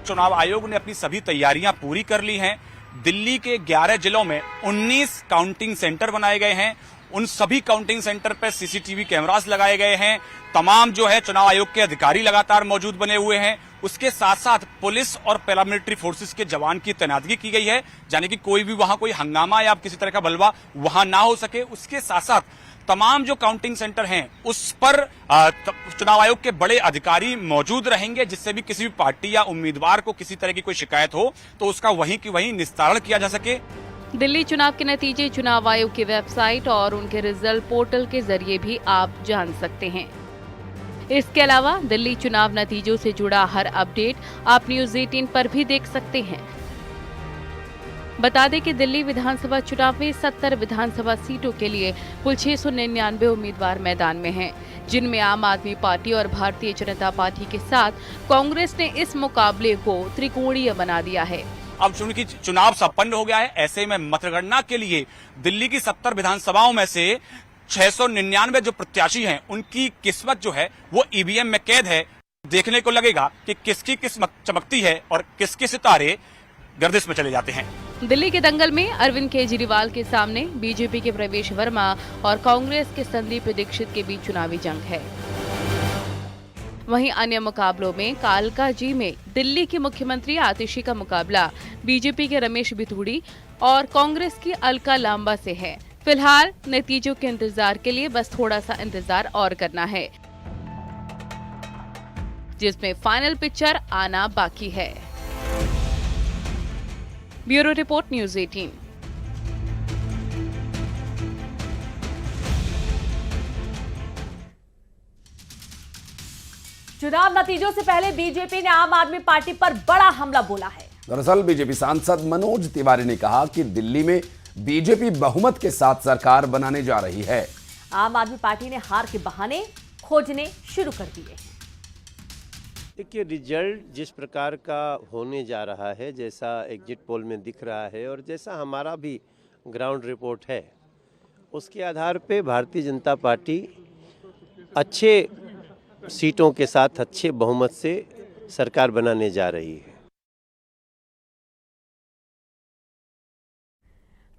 चुनाव आयोग ने अपनी सभी तैयारियां पूरी कर ली हैं। दिल्ली के 11 जिलों में 19 काउंटिंग सेंटर बनाए गए हैं। उन सभी काउंटिंग सेंटर पर सीसीटीवी कैमरास लगाए गए हैं। तमाम जो है चुनाव आयोग के अधिकारी लगातार मौजूद बने हुए हैं। उसके साथ साथ पुलिस और पैरामिलिट्री फोर्सेस के जवान की तैनाती की गई है, यानी कि कोई भी वहां कोई हंगामा या किसी तरह का बलवा वहां ना हो सके। उसके साथ साथ तमाम जो काउंटिंग सेंटर हैं उस पर चुनाव आयोग के बड़े अधिकारी मौजूद रहेंगे, जिससे भी किसी भी पार्टी या उम्मीदवार को किसी तरह की कोई शिकायत हो तो उसका वहीं की वहीं निस्तारण किया जा सके। दिल्ली चुनाव के नतीजे चुनाव आयोग की वेबसाइट और उनके रिजल्ट पोर्टल के जरिए भी आप जान सकते हैं। इसके अलावा दिल्ली चुनाव नतीजों से जुड़ा हर अपडेट आप न्यूज़ 18 पर भी देख सकते हैं। बता दें कि दिल्ली विधानसभा चुनाव में 70 विधानसभा सीटों के लिए कुल 699 उम्मीदवार मैदान में हैं, जिनमें आम आदमी पार्टी और भारतीय जनता पार्टी के साथ कांग्रेस ने इस मुकाबले को त्रिकोणीय बना दिया है। अब चूंकि चुनाव संपन्न हो गया है, ऐसे में मतगणना के लिए दिल्ली की 70 विधानसभाओं में से 699 जो प्रत्याशी हैं उनकी किस्मत जो है वो ईवीएम में कैद है। देखने को लगेगा कि किसकी किस्मत चमकती है और किसके सितारे गर्दिश में चले जाते हैं। दिल्ली के दंगल में अरविंद केजरीवाल के सामने बीजेपी के प्रवेश वर्मा और कांग्रेस के संदीप दीक्षित के बीच चुनावी जंग है। वहीं अन्य मुकाबलों में कालकाजी में दिल्ली के मुख्यमंत्री आतिशी का मुकाबला बीजेपी के रमेश बिथूड़ी और कांग्रेस की अलका लांबा से है। फिलहाल नतीजों के इंतजार के लिए बस थोड़ा सा इंतजार और करना है, जिसमें फाइनल पिक्चर आना बाकी है। Bureau report news 18। चुनाव नतीजों से पहले बीजेपी ने आम आदमी पार्टी पर बड़ा हमला बोला है। दरअसल बीजेपी सांसद मनोज तिवारी ने कहा कि दिल्ली में बीजेपी बहुमत के साथ सरकार बनाने जा रही है। आम आदमी पार्टी ने हार के बहाने खोजने शुरू कर दिए हैं। देखिए, रिजल्ट जिस प्रकार का होने जा रहा है, जैसा एग्जिट पोल में दिख रहा है और जैसा हमारा भी ग्राउंड रिपोर्ट है, उसके आधार पे भारतीय जनता पार्टी अच्छे सीटों के साथ अच्छे बहुमत से सरकार बनाने जा रही है।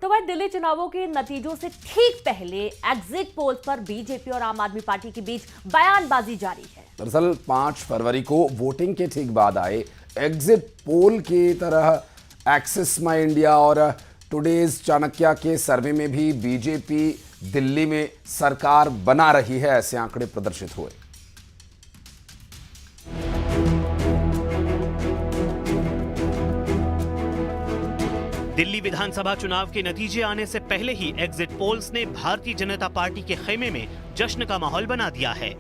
तो भाई दिल्ली चुनावों के नतीजों से ठीक पहले एग्जिट पोल पर बीजेपी और आम आदमी पार्टी के बीच बयानबाजी जारी है। दरअसल 5 फरवरी को वोटिंग के ठीक बाद आए एग्जिट पोल की तरह एक्सिस माई इंडिया और टुडेज चाणक्य के सर्वे में भी बीजेपी दिल्ली में सरकार बना रही है, ऐसे आंकड़े प्रदर्शित हुए। दिल्ली विधानसभा चुनाव के नतीजे आने से पहले ही एग्जिट पोल्स ने भारतीय जनता पार्टी के खेमे में जश्न का माहौल बना दिया है।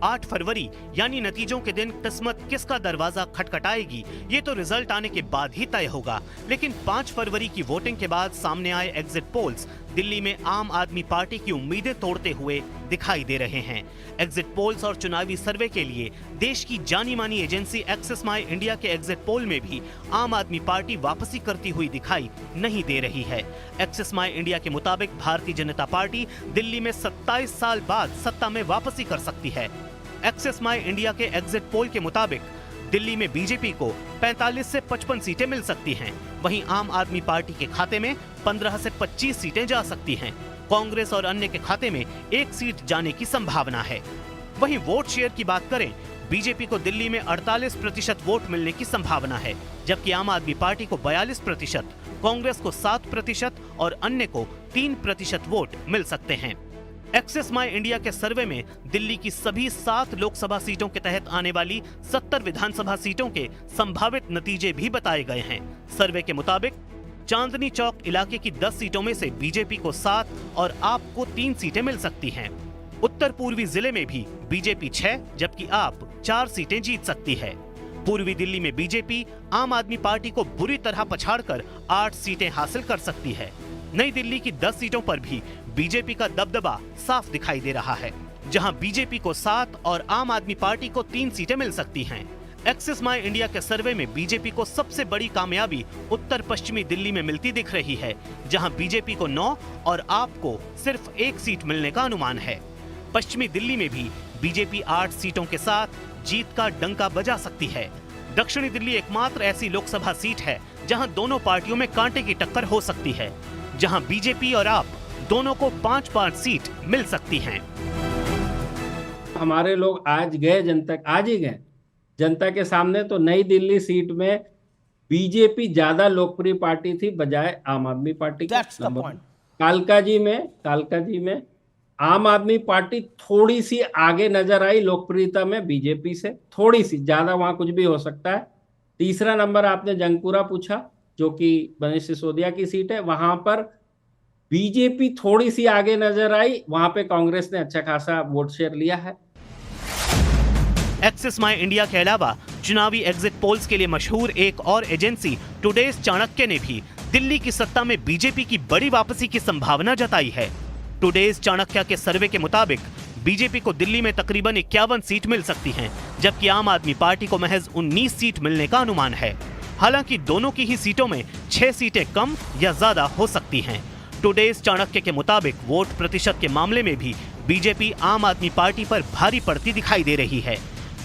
8 फरवरी यानी नतीजों के दिन किस्मत किसका दरवाजा खटखटाएगी, ये तो रिजल्ट आने के बाद ही तय होगा। लेकिन 5 फरवरी की वोटिंग के बाद सामने आए एग्जिट पोल्स दिल्ली में आम आदमी पार्टी की उम्मीदें तोड़ते हुए दिखाई दे रहे हैं। एग्जिट पोल्स और चुनावी सर्वे के लिए देश की जानी मानी एजेंसी एक्सिस माई इंडिया के एग्जिट पोल में भी आम आदमी पार्टी वापसी करती हुई दिखाई नहीं दे रही है। एक्सिस माई इंडिया के मुताबिक भारतीय जनता पार्टी दिल्ली में 27 साल बाद सत्ता में वापसी कर सकती है। एक्सिस माई इंडिया के एग्जिट पोल के मुताबिक दिल्ली में बीजेपी को 45 से 55 सीटें मिल सकती हैं। वहीं आम आदमी पार्टी के खाते में 15 से 25 सीटें जा सकती हैं। कांग्रेस और अन्य के खाते में 1 सीट जाने की संभावना है। वहीं वोट शेयर की बात करें, बीजेपी को दिल्ली में 48% वोट मिलने की संभावना है, जबकि आम आदमी पार्टी को 42%, कांग्रेस को 7% और अन्य को 3% वोट मिल सकते हैं। एक्सिस माई इंडिया के सर्वे में दिल्ली की सभी 7 लोकसभा सीटों के तहत आने वाली 70 विधानसभा सीटों के संभावित नतीजे भी बताए गए हैं। सर्वे के मुताबिक चांदनी चौक इलाके की 10 सीटों में से बीजेपी को 7 और आप को 3 सीटें मिल सकती हैं। उत्तर पूर्वी जिले में भी बीजेपी 6 जबकि आप 4 सीटें जीत सकती है। पूर्वी दिल्ली में बीजेपी आम आदमी पार्टी को बुरी तरह पछाड़कर 8 सीटें हासिल कर सकती है। नई दिल्ली की 10 सीटों पर भी बीजेपी का दबदबा साफ दिखाई दे रहा है, जहां बीजेपी को 7 और आम आदमी पार्टी को 3 सीटें मिल सकती हैं। एक्सिस माई इंडिया के सर्वे में बीजेपी को सबसे बड़ी कामयाबी उत्तर पश्चिमी दिल्ली में मिलती दिख रही है, जहां बीजेपी को 9 और आप को सिर्फ 1 सीट मिलने का अनुमान है। पश्चिमी दिल्ली में भी बीजेपी 8 सीटों के साथ जीत का डंका बजा सकती है। दक्षिणी दिल्ली एकमात्र ऐसी लोकसभा सीट है जहां दोनों पार्टियों में कांटे की टक्कर हो सकती है, जहां बीजेपी और आप दोनों को 5-5 सीट मिल सकती हैं। हमारे लोग आज ही गए जनता के सामने, तो नई दिल्ली सीट में बीजेपी ज्यादा लोकप्रिय पार्टी थी बजाय आम आदमी पार्टी की। कालका जी में आम आदमी पार्टी थोड़ी सी आगे नजर आई लोकप्रियता में बीजेपी से, थोड़ी सी, ज्यादा वहां कुछ भी हो सकता है। तीसरा नंबर आपने जंगपुरा पूछा, जो कि मनीष सिसोदिया की सीट है, वहां पर बीजेपी थोड़ी सी आगे नजर आई, वहां पे कांग्रेस ने अच्छा खासा वोट शेयर लिया है। एक्सिस माई इंडिया के अलावा चुनावी एग्जिट पोल्स के लिए मशहूर एक और एजेंसी टुडेज चाणक्य ने भी दिल्ली की सत्ता में बीजेपी की बड़ी वापसी की संभावना जताई है। टुडेज चाणक्य के सर्वे के मुताबिक बीजेपी को दिल्ली में तकरीबन 51 सीट मिल सकती हैं, जबकि आम आदमी पार्टी को महज 19 सीट मिलने का अनुमान है। हालांकि दोनों की ही सीटों में 6 सीटें कम या ज्यादा हो सकती हैं। टुडेज चाणक्य के मुताबिक वोट प्रतिशत के मामले में भी बीजेपी आम आदमी पार्टी पर भारी पड़ती दिखाई दे रही है।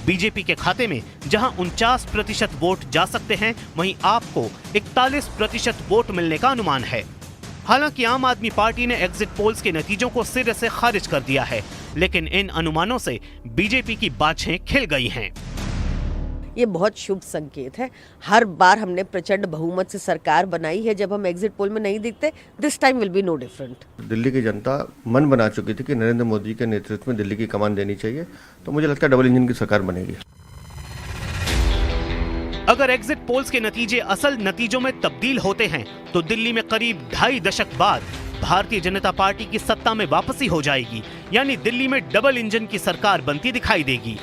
बीजेपी के खाते में जहां 49% वोट जा सकते हैं, वहीं आपको 41% वोट मिलने का अनुमान है। हालांकि आम आदमी पार्टी ने एग्जिट पोल्स के नतीजों को सिरे से खारिज कर दिया है, लेकिन इन अनुमानों से बीजेपी की बाछें खिल गई हैं। ये बहुत शुभ संकेत है। हर बार हमने प्रचंड बहुमत से सरकार बनाई है, जब हम एग्जिट पोल में नहीं दिखते, this time will be no different. Delhi की जनता मन बना चुकी थी कि नरेंद्र मोदी के नेतृत्व में दिल्ली की कमान देनी चाहिए, तो मुझे लगता है डबल इंजन की सरकार बनेगी। अगर एग्जिट पोल्स के नतीजे असल नतीजों में तब्दील होते हैं, तो दिल्ली में करीब 2.5 दशक बाद भारतीय जनता पार्टी की सत्ता में वापसी हो जाएगी, यानी दिल्ली में डबल इंजन की सरकार बनती दिखाई देगी।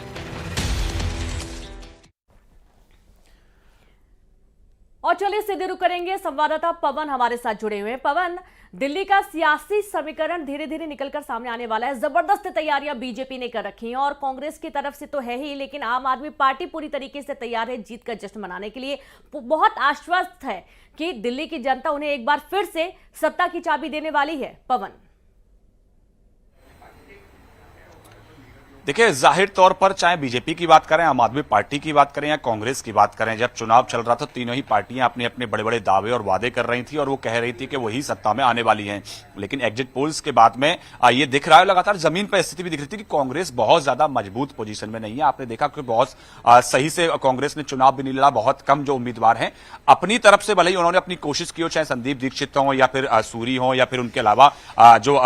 और चलिए सीधे रुक करेंगे, संवाददाता पवन हमारे साथ जुड़े हुए हैं। पवन, दिल्ली का सियासी समीकरण धीरे धीरे निकलकर सामने आने वाला है। जबरदस्त तैयारियां बीजेपी ने कर रखी हैं और कांग्रेस की तरफ से तो है ही, लेकिन आम आदमी पार्टी पूरी तरीके से तैयार है जीत का जश्न मनाने के लिए। बहुत आश्वस्त है कि दिल्ली की जनता उन्हें एक बार फिर से सत्ता की चाबी देने वाली है। पवन, देखिए, जाहिर तौर पर चाहे बीजेपी की बात करें, आम आदमी पार्टी की बात करें या कांग्रेस की बात करें, जब चुनाव चल रहा था तीनों ही पार्टियां अपने अपने बड़े बड़े दावे और वादे कर रही थी और वो कह रही थी कि वही सत्ता में आने वाली हैं। लेकिन एग्जिट पोल्स के बाद में ये दिख रहा है, लगातार जमीन पर स्थिति भी दिख रही थी कि कांग्रेस बहुत ज्यादा मजबूत पोजीशन में नहीं है। आपने देखा कि बहुत सही से कांग्रेस ने चुनाव भी नहीं लड़ा, बहुत कम जो उम्मीदवार हैं अपनी तरफ से भले ही उन्होंने अपनी कोशिश की हो, चाहे संदीप दीक्षित हो या फिर सूरी हो या फिर उनके अलावा जो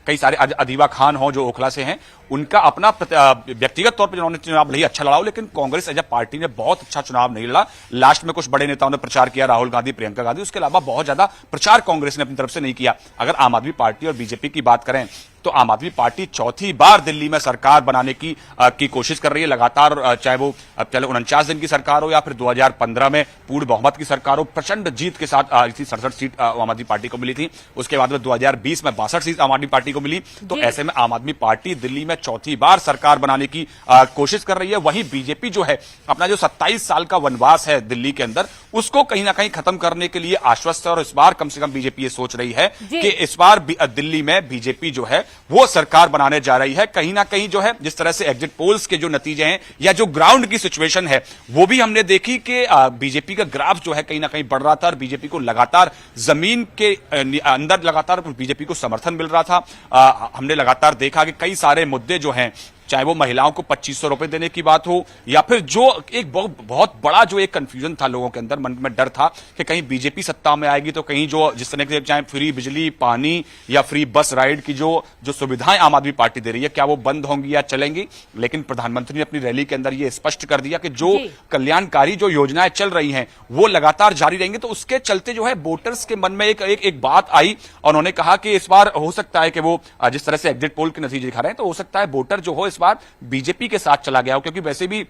कई सारे अदीवा खान हो जो ओखला से हैं, उनका अपना व्यक्तिगत तौर पर जिन्होंने चुनाव भले ही अच्छा लड़ा हो, लेकिन कांग्रेस एज ए पार्टी ने बहुत अच्छा चुनाव नहीं लड़ा। लास्ट में कुछ बड़े नेताओं ने प्रचार किया, राहुल गांधी, प्रियंका गांधी, उसके अलावा बहुत ज्यादा प्रचार कांग्रेस ने अपनी तरफ से नहीं किया। अगर आम आदमी पार्टी और बीजेपी की बात करें तो आम आदमी पार्टी चौथी बार दिल्ली में सरकार बनाने की कोशिश कर रही है लगातार, चाहे वो पहले 49 दिन की सरकार हो या फिर 2015 में पूर्ण बहुमत की सरकार हो। प्रचंड जीत के साथ 67 सीट आम आदमी पार्टी को मिली थी, उसके बाद में 2020 में 62 सीट आम आदमी पार्टी को मिली। तो ऐसे में आम आदमी पार्टी दिल्ली में चौथी बार सरकार बनाने की कोशिश कर रही है। वहीं बीजेपी जो है अपना जो 27 साल का वनवास है दिल्ली के अंदर, उसको कहीं ना कहीं खत्म करने के लिए आश्वस्त है और इस बार कम से कम बीजेपी ये सोच रही है कि इस बार दिल्ली में बीजेपी जो है वो सरकार बनाने जा रही है। कहीं ना कहीं जो है जिस तरह से एग्जिट पोल्स के जो नतीजे हैं या जो ग्राउंड की सिचुएशन है वो भी हमने देखी कि बीजेपी का ग्राफ जो है कहीं ना कहीं बढ़ रहा था और बीजेपी को लगातार जमीन के अंदर लगातार बीजेपी को समर्थन मिल रहा था। हमने लगातार देखा कि कई सारे मुद्दे जो हैं, चाहे वो महिलाओं को 2500 रुपए देने की बात हो, या फिर जो एक बहुत बड़ा जो एक कंफ्यूजन था लोगों के अंदर, मन में डर था कि कहीं बीजेपी सत्ता में आएगी तो कहीं जो जिस तरह के चाहे फ्री बिजली, पानी या फ्री बस राइड की जो सुविधाएं आम आदमी पार्टी दे रही है, क्या वो बंद होंगी या चलेंगी। लेकिन प्रधानमंत्री ने अपनी रैली के अंदर ये स्पष्ट कर दिया कि जो कल्याणकारी जो योजनाएं चल रही हैं वो लगातार जारी रहेंगी। तो उसके चलते जो है वोटर्स के मन में एक बात आई और उन्होंने कहा कि इस बार हो सकता है कि वो जिस तरह से एग्जिट पोल के नतीजे दिखा रहे हैं तो हो सकता है वोटर जो हो इस बार बीजेपी के साथ चला गया हो, क्योंकि वैसे भी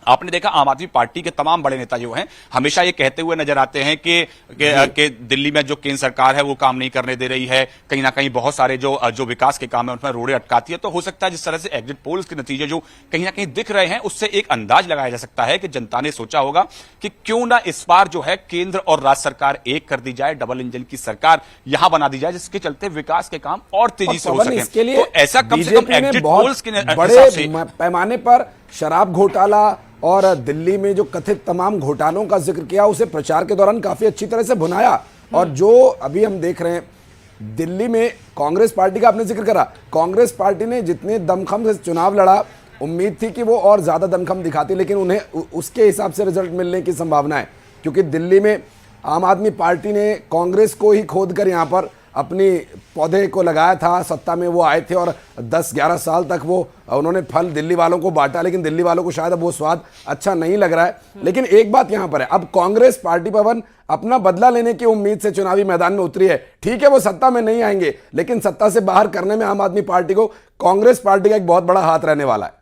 आपने देखा आम आदमी पार्टी के तमाम बड़े नेता जो हैं हमेशा ये कहते हुए नजर आते हैं कि दिल्ली में जो केंद्र सरकार है वो काम नहीं करने दे रही है, कहीं ना कहीं बहुत सारे जो विकास के काम है उनमें रोड़े अटकाती है। तो हो सकता है जिस तरह से एग्जिट पोल्स के नतीजे जो कहीं ना कहीं दिख रहे हैं उससे एक अंदाज लगाया जा सकता है कि जनता ने सोचा होगा कि क्यों ना इस बार जो है केंद्र और राज्य सरकार एक कर दी जाए, डबल इंजन की सरकार यहां बना दी जाए, जिसके चलते विकास के काम और तेजी से हो सके। इसके लिए तो ऐसा कम से कम एग्जिट पोल्स के बड़े पैमाने पर शराब घोटाला और दिल्ली में जो कथित तमाम घोटालों का जिक्र किया उसे प्रचार के दौरान काफी अच्छी तरह से भुनाया। और जो अभी हम देख रहे हैं दिल्ली में कांग्रेस पार्टी का आपने जिक्र करा, कांग्रेस पार्टी ने जितने दमखम से चुनाव लड़ा उम्मीद थी कि वो और ज्यादा दमखम दिखाती, लेकिन उन्हें उसके हिसाब से रिजल्ट मिलने की संभावना है, क्योंकि दिल्ली में आम आदमी पार्टी ने कांग्रेस को ही खोद कर यहाँ पर अपनी पौधे को लगाया था। सत्ता में वो आए थे और 10-11 साल तक वो उन्होंने फल दिल्ली वालों को बांटा, लेकिन दिल्ली वालों को शायद अब वो स्वाद अच्छा नहीं लग रहा है। लेकिन एक बात यहां पर है, अब कांग्रेस पार्टी भवन अपना बदला लेने की उम्मीद से चुनावी मैदान में उतरी है। ठीक है वो सत्ता में नहीं आएंगे, लेकिन सत्ता से बाहर करने में आम आदमी पार्टी को कांग्रेस पार्टी का एक बहुत बड़ा हाथ रहने वाला है।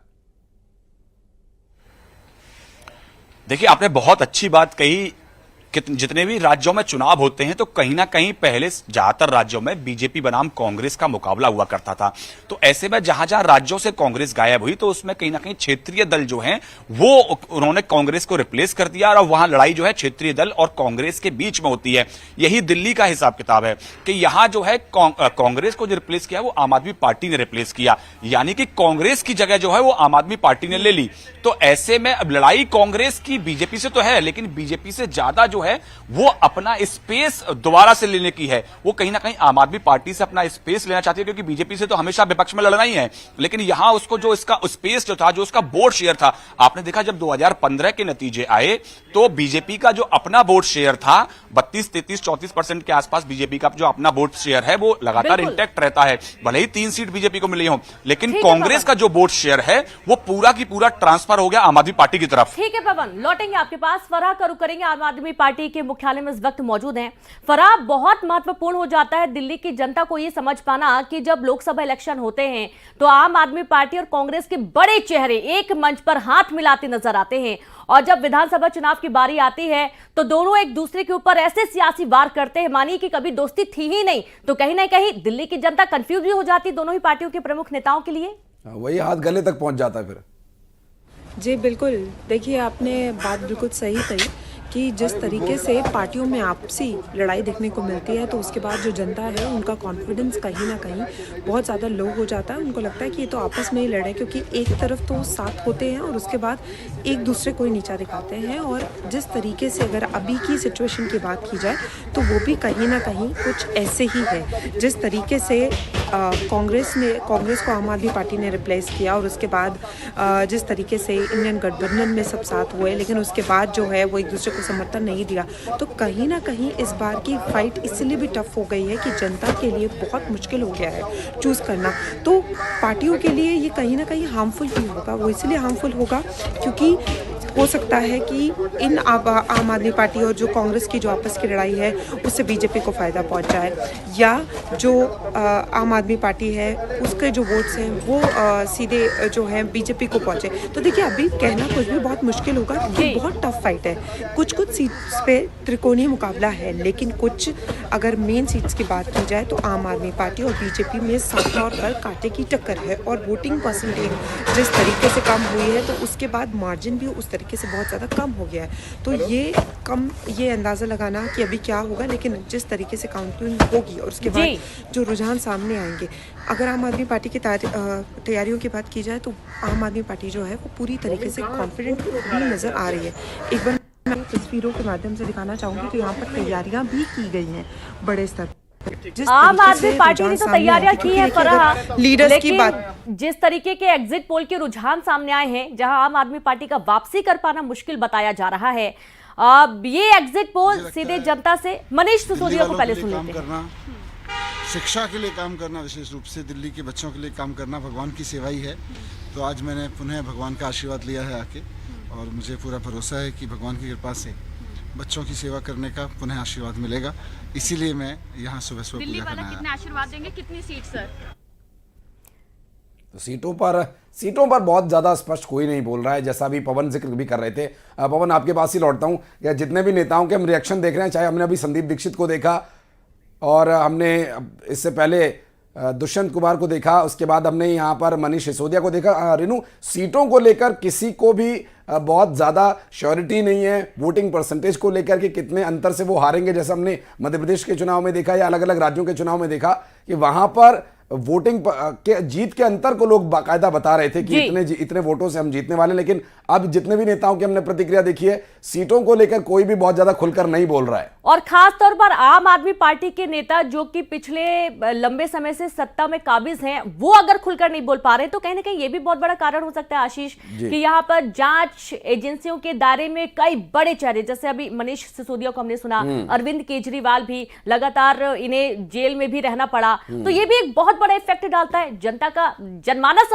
देखिए आपने बहुत अच्छी बात कही कि जितने भी राज्यों में चुनाव होते हैं तो कहीं ना कहीं पहले ज्यादातर राज्यों में बीजेपी बनाम कांग्रेस का मुकाबला हुआ करता था। तो ऐसे में जहां जहां राज्यों से कांग्रेस गायब हुई तो उसमें कहीं ना कहीं क्षेत्रीय दल जो हैं वो उन्होंने कांग्रेस को रिप्लेस कर दिया और वहां लड़ाई जो है क्षेत्रीय दल और कांग्रेस के बीच में होती है। यही दिल्ली का हिसाब किताब है कि यहां जो है कांग्रेस को जो रिप्लेस किया वो आम आदमी पार्टी ने रिप्लेस किया, यानी कि कांग्रेस की जगह जो है वो आम आदमी पार्टी ने ले ली। तो ऐसे में अब लड़ाई कांग्रेस की बीजेपी से तो है, लेकिन बीजेपी से ज्यादा जो है वो अपना स्पेस दोबारा से लेने की है। वो कहीं ना कहीं आम आदमी पार्टी से अपना स्पेस लेना चाहती है, क्योंकि बीजेपी से तो हमेशा विपक्ष में लड़ना ही है, लेकिन यहां उसको जो इसका स्पेस जो था, जो उसका वोट शेयर था, आपने देखा जब 2015 के नतीजे आए तो बीजेपी का जो अपना वोट शेयर था 32, 33, 34% के आसपास बीजेपी का जो अपना वोट शेयर है वो लगातार इंटैक्ट रहता है। भले ही 3 सीट बीजेपी को मिली हो, लेकिन कांग्रेस का जो वोट शेयर है वो पूरा की पूरा ट्रांसफर हो गया आम आदमी पार्टी की तरफ। ठीक है पवन, लौटेंगे आपके पास। फराह करू करेंगे आम आदमी पार्टी के मुख्यालय में इस वक्त मौजूद हैं। फराह, बहुत महत्वपूर्ण हो जाता है दिल्ली की जनता को यह समझ पाना कि जब लोकसभा इलेक्शन होते हैं तो आम आदमी पार्टी और कांग्रेस के बड़े चेहरे एक मंच पर हाथ मिलाते नजर आते हैं, और जब विधानसभा चुनाव की बारी आती है तो दोनों एक दूसरे के ऊपर ऐसे सियासी वार करते हैं मानिए कि कभी दोस्ती थी ही नहीं। तो कहीं ना कहीं दिल्ली की जनता कंफ्यूज भी हो जाती दोनों ही पार्टियों के प्रमुख नेताओं के लिए। वही हाथ गले तक पहुंच जाता है फिर। जी बिल्कुल, देखिए आपने बात बिल्कुल सही कही कि जिस तरीके से पार्टियों में आपसी लड़ाई देखने को मिलती है तो उसके बाद जो जनता है उनका कॉन्फिडेंस कहीं ना कहीं बहुत ज़्यादा लो हो जाता है। उनको लगता है कि ये तो आपस में ही लड़े, क्योंकि एक तरफ तो साथ होते हैं और उसके बाद एक दूसरे को ही नीचा दिखाते हैं। और जिस तरीके से अगर अभी की सिचुएशन की बात की जाए तो वो भी कहीं ना कहीं कुछ ऐसे ही है। जिस तरीके से कांग्रेस को आम आदमी पार्टी ने रिप्लेस किया और उसके बाद जिस तरीके से इंडियन गठबंधन में सब साथ हुए, लेकिन उसके बाद जो है वो एक दूसरे समर्थन नहीं दिया, तो कहीं ना कहीं इस बार की फाइट इसलिए भी टफ हो गई है कि जनता के लिए बहुत मुश्किल हो गया है चूज करना। तो पार्टियों के लिए ये कहीं ना कहीं हार्मफुल भी होगा। वो इसलिए हार्मफुल होगा क्योंकि हो सकता है कि इन आम आदमी पार्टी और जो कांग्रेस की जो आपस की लड़ाई है उससे बीजेपी को फ़ायदा पहुंच जाए, या जो आम आदमी पार्टी है उसके जो वोट्स हैं वो सीधे जो है बीजेपी को पहुंचे। तो देखिए अभी कहना कुछ भी बहुत मुश्किल होगा क्योंकि बहुत टफ फाइट है। कुछ सीट्स पे त्रिकोणीय मुकाबला है, लेकिन कुछ अगर मेन सीट्स की बात की जाए तो आम आदमी पार्टी और बीजेपी में साफ तौर पर कांटे की टक्कर है। और वोटिंग परसेंटेज जिस तरीके से कम हुई है तो उसके बाद मार्जिन भी उस तरीके से बहुत ज़्यादा कम हो गया है। तो ये अंदाज़ा लगाना कि अभी क्या होगा, लेकिन जिस तरीके से काउंटिंग होगी और उसके बाद जो रुझान सामने आएंगे, अगर आम आदमी पार्टी की तैयारियों की बात की जाए तो आम आदमी पार्टी जो है वो पूरी तरीके से कॉन्फिडेंट भी नज़र आ रही है। एक बार मैं तस्वीरों के माध्यम से दिखाना चाहूँगी तो यहाँ पर तैयारियाँ भी की गई हैं बड़े स्तर पर। आम आदमी पार्टी ने तो तैयारियां की है फराह, लीडर्स की लेकिन बात जिस तरीके के एग्जिट पोल के रुझान सामने आए हैं, जहां आम आदमी पार्टी का वापसी कर पाना मुश्किल बताया जा रहा है, अब ये एग्जिट पोल सीधे जनता से मनीष सिसोदिया को पहले सुन लेते हैं। शिक्षा के लिए काम करना, विशेष रूप से दिल्ली के बच्चों के लिए काम करना भगवान की सेवा ही है। तो आज मैंने पुनः भगवान का आशीर्वाद लिया है आके, और मुझे पूरा भरोसा है कि भगवान की कृपा से बच्चों की सेवा करने का पुनः आशीर्वाद मिलेगा। इसीलिए मैं यहाँ सुबह सुबह पूजा करने आया। कितने आशीर्वाद देंगे, कितनी सीट सर? तो सीटों पर बहुत ज्यादा स्पष्ट कोई नहीं बोल रहा है, जैसा भी पवन जिक्र भी कर रहे थे। पवन, आपके पास ही लौटता हूँ। या जितने भी नेताओं के हम रिएक्शन देख रहे हैं, चाहे हमने अभी संदीप दीक्षित को देखा और हमने इससे पहले दुष्यंत कुमार को देखा, उसके बाद हमने यहाँ पर मनीष सिसोदिया को देखा। रेनू, सीटों को लेकर किसी को भी बहुत ज़्यादा श्योरिटी नहीं है, वोटिंग परसेंटेज को लेकर कि कितने अंतर से वो हारेंगे। जैसा हमने मध्य प्रदेश के चुनाव में देखा या अलग अलग राज्यों के चुनाव में देखा कि वहाँ पर वोटिंग के जीत के अंतर को लोग बाकायदा बता रहे थे कि इतने वोटों से हम जीतने वाले। लेकिन अब जितने भी नेताओं की हमने प्रतिक्रिया देखी है, सीटों को लेकर कोई भी बहुत ज्यादा खुलकर नहीं बोल रहा है। और खास तौर पर आम आदमी पार्टी के नेता जो कि पिछले लंबे समय से सत्ता में काबिज हैं, वो अगर खुलकर नहीं बोल पा रहे तो कहीं ना कहीं ये भी बहुत बड़ा कारण हो सकता है आशीष, कि यहाँ पर जांच एजेंसियों के दायरे में कई बड़े चेहरे, जैसे अभी मनीष सिसोदिया को हमने सुना, अरविंद केजरीवाल भी लगातार इन्हें जेल में भी रहना पड़ा, तो ये भी एक बहुत बड़ा इफेक्ट डालता है। जनता का जनमानस